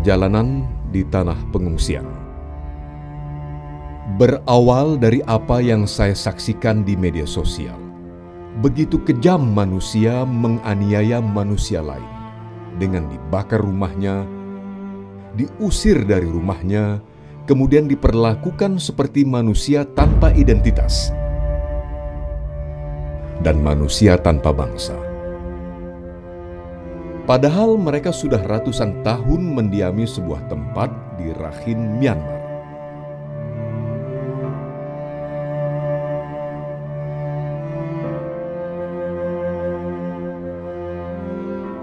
perjalanan di tanah pengungsian. Berawal dari apa yang saya saksikan di media sosial, begitu kejam manusia menganiaya manusia lain dengan dibakar rumahnya, diusir dari rumahnya, kemudian diperlakukan seperti manusia tanpa identitas dan manusia tanpa bangsa. Padahal mereka sudah ratusan tahun mendiami sebuah tempat di Rakhine, Myanmar.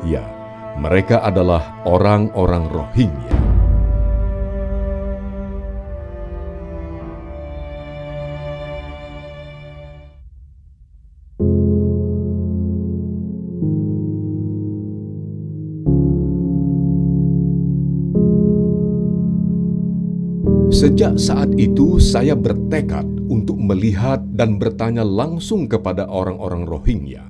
Ya, mereka adalah orang-orang Rohingya. Sejak saat itu, saya bertekad untuk melihat dan bertanya langsung kepada orang-orang Rohingya.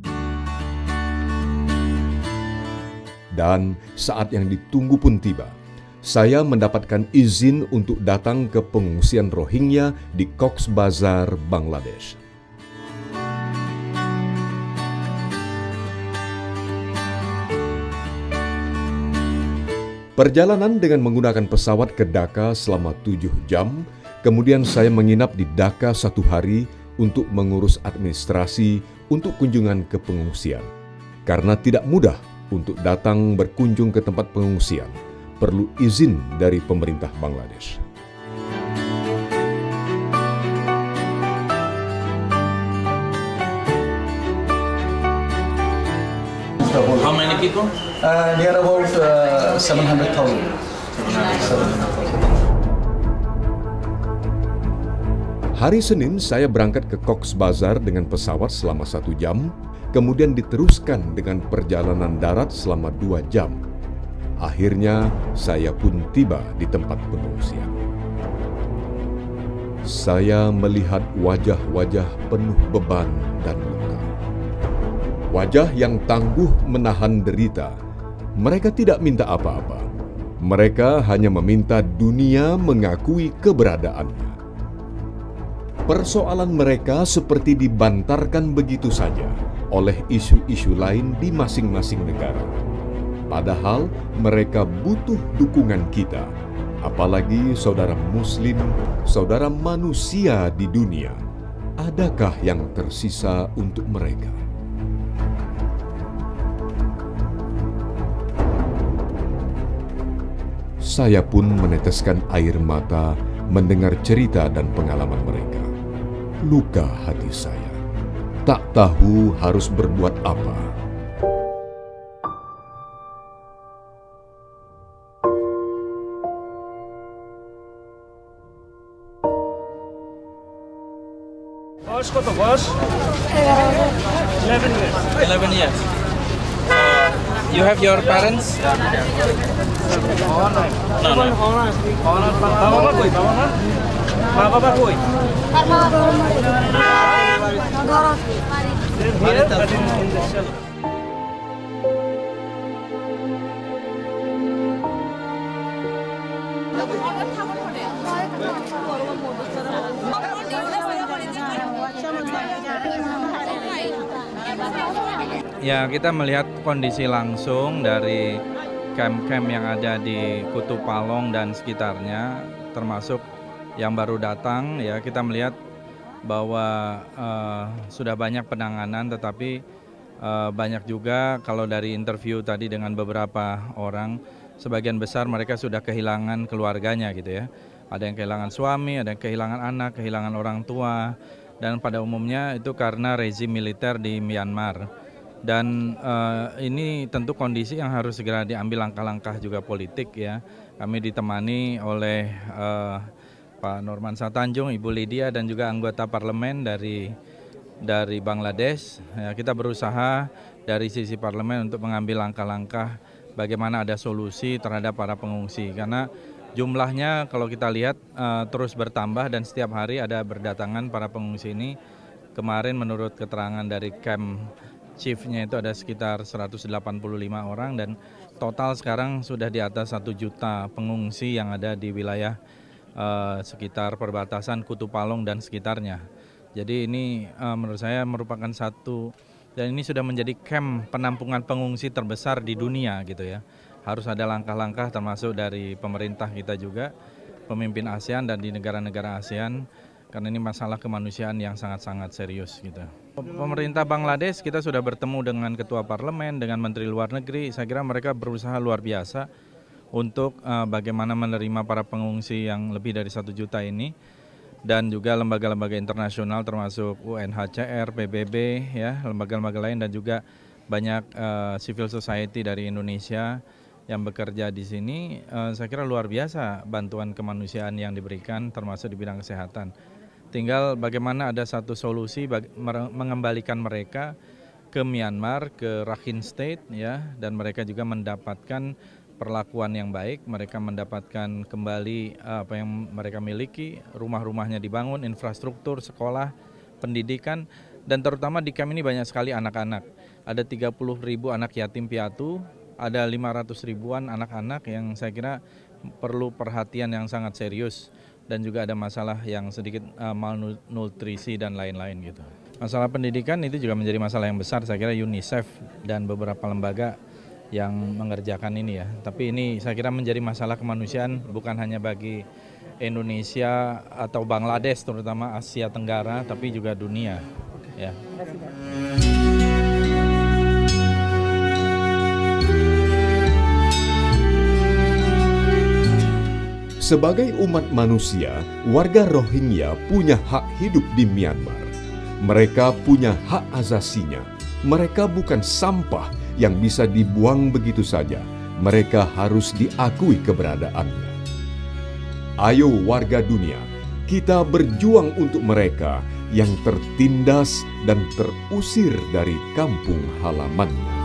Dan saat yang ditunggu pun tiba. Saya mendapatkan izin untuk datang ke pengungsian Rohingya di Cox's Bazar, Bangladesh. Perjalanan dengan menggunakan pesawat ke Dhaka selama 7 jam, kemudian saya menginap di Dhaka 1 hari untuk mengurus administrasi untuk kunjungan ke pengungsian. Karena tidak mudah untuk datang berkunjung ke tempat pengungsian, perlu izin dari pemerintah Bangladesh. How many people? Near about 700,000. Hari Senin saya berangkat ke Cox's Bazar dengan pesawat selama 1 jam, kemudian diteruskan dengan perjalanan darat selama 2 jam. Akhirnya saya pun tiba di tempat pengungsian. Saya melihat wajah-wajah penuh beban dan luka. Wajah yang tangguh menahan derita. Mereka tidak minta apa-apa. Mereka hanya meminta dunia mengakui keberadaannya. Persoalan mereka seperti dibantarkan begitu saja oleh isu-isu lain di masing-masing negara. Padahal mereka butuh dukungan kita, apalagi saudara Muslim, saudara manusia di dunia. Adakah yang tersisa untuk mereka? Saya pun meneteskan air mata mendengar cerita dan pengalaman mereka. Luka hati saya. Tak tahu harus berbuat apa. বয়স কত বয়স? 11 years. 11 years. You have your parents? No, no. বাবা মা কই? বাবা মা? মা বাবা কই? Here, but in the shelter. Ya, kita melihat kondisi langsung dari camp-camp yang ada di Kutub Palong dan sekitarnya, termasuk yang baru datang. Ya, kita melihat bahwa sudah banyak penanganan, tetapi banyak juga kalau dari interview tadi dengan beberapa orang, sebagian besar mereka sudah kehilangan keluarganya gitu ya. Ada yang kehilangan suami, ada yang kehilangan anak, kehilangan orang tua, dan pada umumnya itu karena rezim militer di Myanmar. Dan ini tentu kondisi yang harus segera diambil langkah-langkah juga politik ya. Kami ditemani oleh Pak Nurmansyah Tanjung, Ibu Lydia dan juga anggota parlemen dari Bangladesh. Ya, kita berusaha dari sisi parlemen untuk mengambil langkah-langkah bagaimana ada solusi terhadap para pengungsi. Karena jumlahnya kalau kita lihat terus bertambah dan setiap hari ada berdatangan para pengungsi ini. Kemarin menurut keterangan dari camp chiefnya itu ada sekitar 185 orang dan total sekarang sudah di atas 1 juta pengungsi yang ada di wilayah sekitar perbatasan Kutupalong dan sekitarnya. Jadi ini menurut saya merupakan satu, dan ini sudah menjadi camp penampungan pengungsi terbesar di dunia gitu ya. Harus ada langkah-langkah termasuk dari pemerintah kita juga, pemimpin ASEAN dan di negara-negara ASEAN, karena ini masalah kemanusiaan yang sangat-sangat serius gitu. Pemerintah Bangladesh, kita sudah bertemu dengan ketua parlemen, dengan menteri luar negeri. Saya kira mereka berusaha luar biasa untuk bagaimana menerima para pengungsi yang lebih dari 1 juta ini, dan juga lembaga-lembaga internasional termasuk UNHCR, PBB, ya, lembaga-lembaga lain, dan juga banyak civil society dari Indonesia yang bekerja di sini. Saya kira luar biasa bantuan kemanusiaan yang diberikan, termasuk di bidang kesehatan. Tinggal bagaimana ada satu solusi mengembalikan mereka ke Myanmar, ke Rakhine State, ya, dan mereka juga mendapatkan perlakuan yang baik, mereka mendapatkan kembali apa yang mereka miliki, rumah-rumahnya dibangun, infrastruktur, sekolah, pendidikan, dan terutama di camp ini banyak sekali anak-anak. Ada 30.000 anak yatim piatu, ada 500 ribuan anak-anak yang saya kira perlu perhatian yang sangat serius, dan juga ada masalah yang sedikit malnutrisi dan lain-lain gitu. Masalah pendidikan itu juga menjadi masalah yang besar, saya kira UNICEF dan beberapa lembaga yang mengerjakan ini ya. Tapi ini saya kira menjadi masalah kemanusiaan bukan hanya bagi Indonesia atau Bangladesh, terutama Asia Tenggara, tapi juga dunia. Ya. Sebagai umat manusia, warga Rohingya punya hak hidup di Myanmar. Mereka punya hak asasinya. Mereka bukan sampah yang bisa dibuang begitu saja. Mereka harus diakui keberadaannya. Ayo warga dunia, kita berjuang untuk mereka yang tertindas dan terusir dari kampung halamannya.